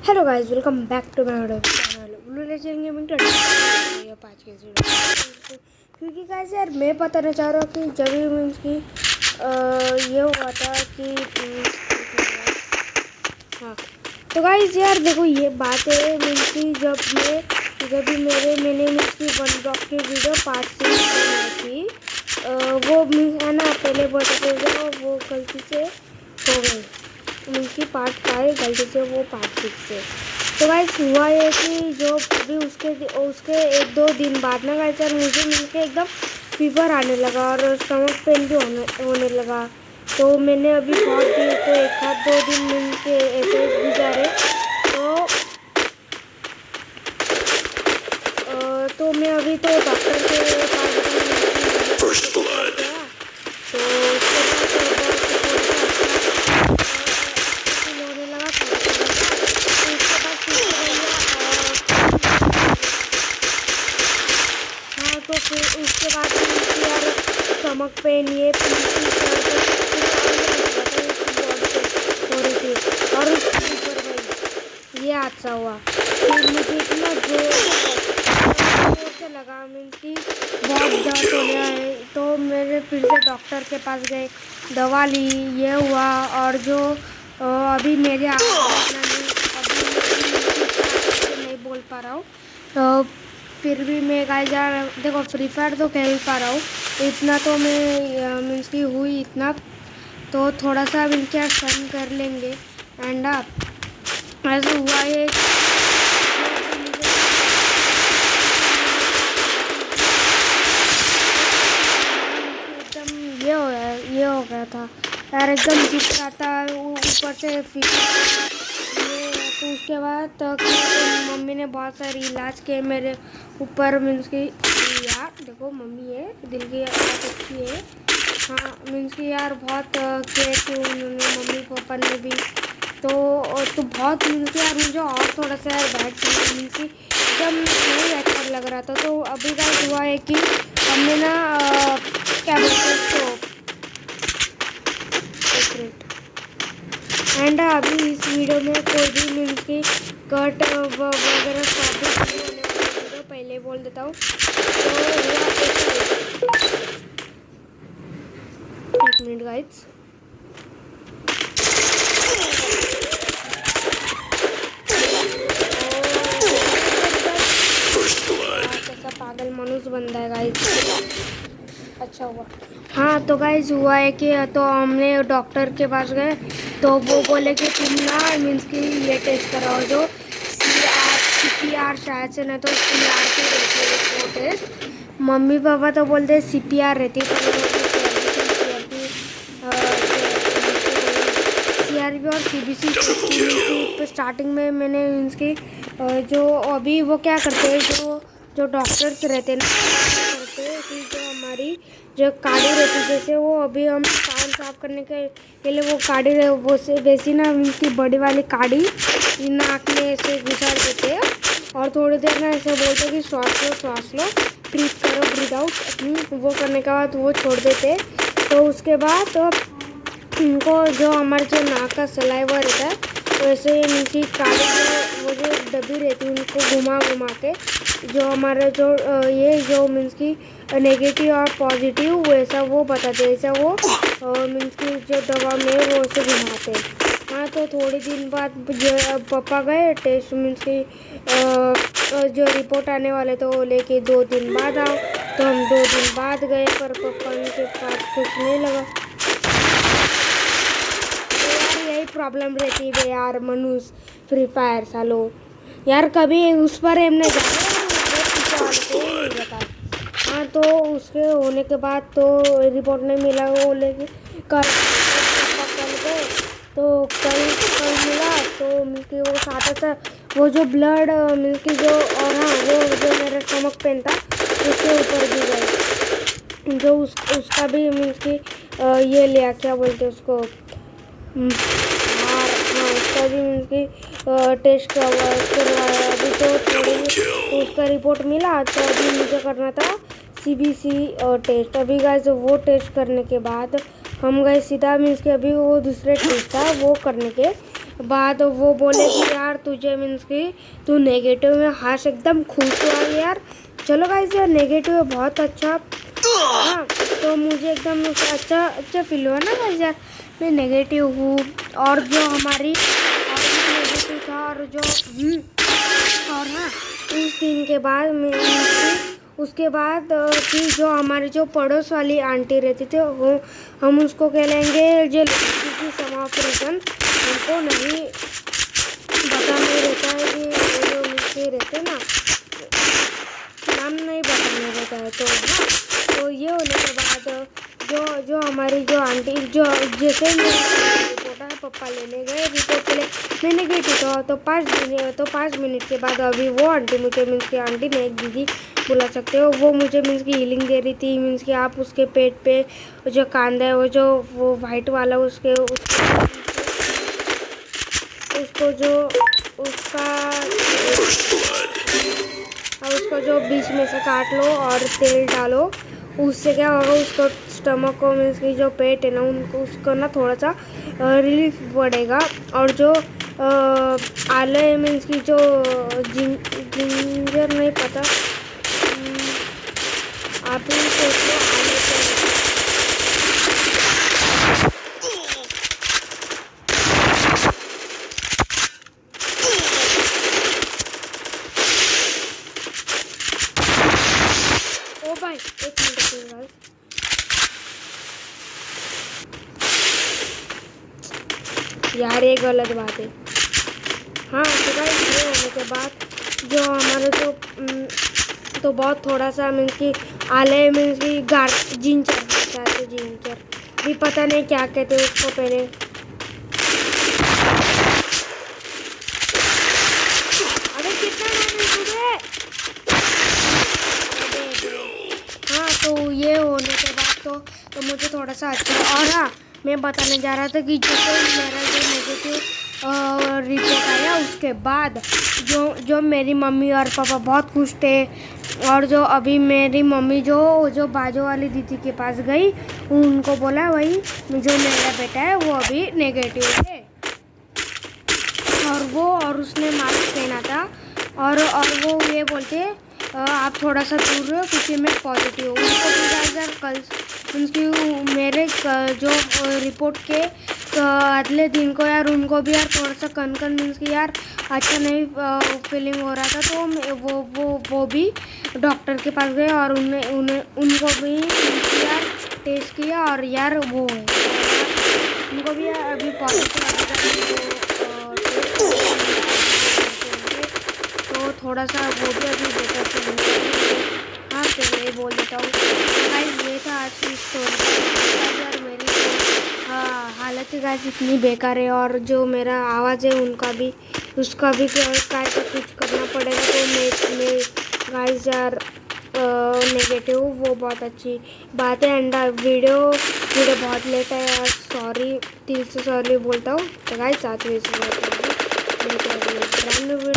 Hello guys, welcome back to my YouTube channel blue legend gaming. ये 5 के zero क्योंकि guys यार मैं बताना चाह रहा हूँ कि जब भी मीन्स की ये हुआ था कि हाँ, तो गाइस यार देखो ये बात है मीन्स की जब भी मैंने मीन्स की वन ब्लॉक की वीडियो पार्ट 6 बनाई थी। वो मीन्स है ना, पहले बताते थे वो गलती से हो गई मीन्स की पार्ट 5 गलती से वो पार्ट 6 से। तो गाइस हुआ है कि जो अभी उसके 1-2 दिन बाद ना गाइस यार मुझे मीन्स के एकदम फीवर आने लगा और स्टमक पेन भी होने लगा। तो मैंने अभी बहुत दिन तो 1-2 दिन मीन्स के ऐसे गुजारे। तो मैं अभी तो डॉक्टर के पास गया। तो उसके बाद होने लगा था। तो उसके बाद हाँ, तो फिर उसके बाद यार स्टमक पेन ये हो रही थी और उसके ऊपर गई ये हादसा हुआ। फिर मुझे इतना जोर से लगा मीन्स की बहुत दर्द हो गया है। तो मेरे फिर से डॉक्टर के पास गए, दवा ली, ये हुआ। और जो अभी मेरे नहीं बोल पा रहा हूँ। तो फिर भी मैं गाइस यार देखो फ्री फायर तो खेल पा रहा हूँ, इतना तो मैं मीन्स की हुई इतना तो थोड़ा सा मीन्स क्या सहन कर लेंगे। एंड ऐसा हुआ है एकदम ये हो गया था यार, एकदम दुख रहा था ऊपर से फिर ये। तो उसके बाद तो मम्मी ने बहुत सारी इलाज किए मेरे ऊपर मीन्स की यार देखो मम्मी है दिल की बहुत अच्छी है। हाँ मीन्स की यार बहुत केयर की उन्होंने मम्मी पापा ने भी। तो बहुत मीन्स की यार मुझे और थोड़ा सा यार बैड मीन्स की एकदम नहीं अच्छा लग रहा था। तो अभी का हुआ है कि हमने ना क्या बोलते हैं उसको एंड अभी इस वीडियो में कोई भी मीन्स की कट वगैरह साबित नहीं होने वाला वीडियो पहले बोल देता हूँ। तो एक मिनट गाइस, कैसा पागल मनुष्य बनता है गाइस। अच्छा हुआ। हाँ तो गाइस हुआ है कि तो हमने डॉक्टर के पास गए तो वो बोले कि तुम ना मीन्स की ये टेस्ट कराओ जो CPR शायद से ना तो CR की रहती है वो टेस्ट। मम्मी पापा तो बोलते CPR रहती है CRP और CBC। स्टार्टिंग में मैंने मीन्स की जो अभी वो क्या करते हैं जो डॉक्टर्स रहते हैं ना करते हैं कि जो हमारी जो काड़ी रहती है जैसे वो अभी हम कान साफ करने के लिए वो काड़ी वो से वैसी ना उसकी बड़ी वाली काड़ी नाक में ऐसे घुसा देते हैं और थोड़ी देर ना ऐसे बोलते कि श्वास लो ब्रीथ करो ब्रीथ आउट। वो करने के बाद वो छोड़ देते। तो उसके बाद तो उनको जो हमारे जो नाक का सलाइवा रहता है वैसे उनकी काड़ी वो जो डब्बी रहती है उनको घुमा के जो हमारे जो ये जो मीन्स की नेगेटिव और पॉजिटिव वैसा वो बताते ऐसा वो मीन्स की जो दवा में वो उसे घुमाते। हाँ तो थोड़ी दिन बाद पापा गए टेस्ट मीन्स की जो रिपोर्ट आने वाले तो वो लेके 2 दिन बाद आओ। तो हम 2 दिन बाद गए पर पापा के पास कुछ नहीं लगा। प्रॉब्लम रहती है यार मनुष्य फ्री फायर सालो यार कभी उस पर हमने हाँ तो उसके होने के बाद तो रिपोर्ट नहीं मिला वो लेके कल गए तो कल मिला तो मिलके वो साथ था वो जो ब्लड मिलके जो और हाँ वो जो मेरा स्टमक पेन था उसके ऊपर भी गए जो उसका भी मीन्स की ये लिया क्या बोलते उसको उसका भी मीन्स की टेस्ट करवाया अभी तो थोड़ी उसका रिपोर्ट मिला। तो अभी मुझे करना था CBC टेस्ट। अभी गाइस वो टेस्ट करने के बाद हम गए सीधा मीन्स के अभी वो दूसरे टेस्ट था वो करने के बाद वो बोले कि यार तुझे मीन्स कि तू नेगेटिव में हाश एकदम खुश हुआ यार। चलो गाइस यार नेगेटिव बहुत अच्छा। हाँ तो मुझे एकदम अच्छा फील हुआ ना गाइस यार, मैं नेगेटिव हूँ। और जो हमारी और भी नेगेटिव था और जो और हाँ उस दिन के बाद उसके बाद कि जो हमारी जो पड़ोस वाली आंटी रहती थी वो हम उसको कह लेंगे जो की सम ऑफ रीजन हमको नहीं बताने रहता है कि वो जो मिलके रहते ना नाम नहीं बताने रहता है। तो हाँ तो ये होने के बाद जो हमारी जो आंटी जो जैसे ही रिपोर्ट है पापा लेने गए रिपोर्ट के लिए मैं नेगेटिव था तो 5 मिनट के बाद अभी वो आंटी मुझे मीन्स की आंटी ने एक दीदी बुला सकते हो, वो मुझे मीन्स की हीलिंग दे रही थी। मीन्स कि आप उसके पेट पे जो कांदा है वो वाइट वाला उसको जो उसको जो बीच में से काट लो और तेल डालो। उससे क्या होगा उसको स्टमक को मीन्स की जो पेट है ना उनको उसको ना थोड़ा सा रिलीफ पड़ेगा। और जो आले मीन्स की जो जिंजर नहीं पता आप ही सोच लो आले ओ भाई 1 मिनट यार ये गलत बात है। हाँ तो भाई ये होने के बाद जो हमारे तो बहुत थोड़ा सा मीन्स की आले मीन्स की जिंजर भी पता नहीं क्या कहते हैं उसको पहले। अरे कितना हाँ तो ये होने के बाद तो मुझे थोड़ा सा अच्छा। और हाँ मैं बताने जा रहा था कि जैसे मेरा जो नेगेटिव रिपोर्ट आया उसके बाद जो मेरी मम्मी और पापा बहुत खुश थे। और जो अभी मेरी मम्मी जो बाजू वाली दीदी के पास गई उनको बोला वही जो मेरा बेटा है वो अभी नेगेटिव है और उसने मास्क पहना था और वो ये बोलते आप थोड़ा सा दूर रहो क्योंकि मैं पॉजिटिव हूँ। उनको भी कल उनकी मेरे जो रिपोर्ट के अगले दिन को यार उनको भी यार थोड़ा सा कन मीन्स की यार अच्छा नहीं फीलिंग हो रहा था। तो वो भी डॉक्टर के पास गए और उनको भी यार टेस्ट किया और यार वो है उनको भी यार अभी पॉजिटिव तो थोड़ा सा वो भी अभी बेटर चलेंगे। हाँ तो मैं बोल देता हूँ गाइस ये था आज की स्टोरी। यार मेरी हालत ही गाइस इतनी बेकार है और जो मेरा आवाज़ है उसका भी काय का कुछ करना पड़ेगा। तो मैं गाइस यार नेगेटिव वो बहुत अच्छी बात है। एंड वीडियो बहुत लेट है यार, सॉरी दिल से सॉरी बोलता हूँ। तो गाइस 7 बजे ब्रांड वीडियो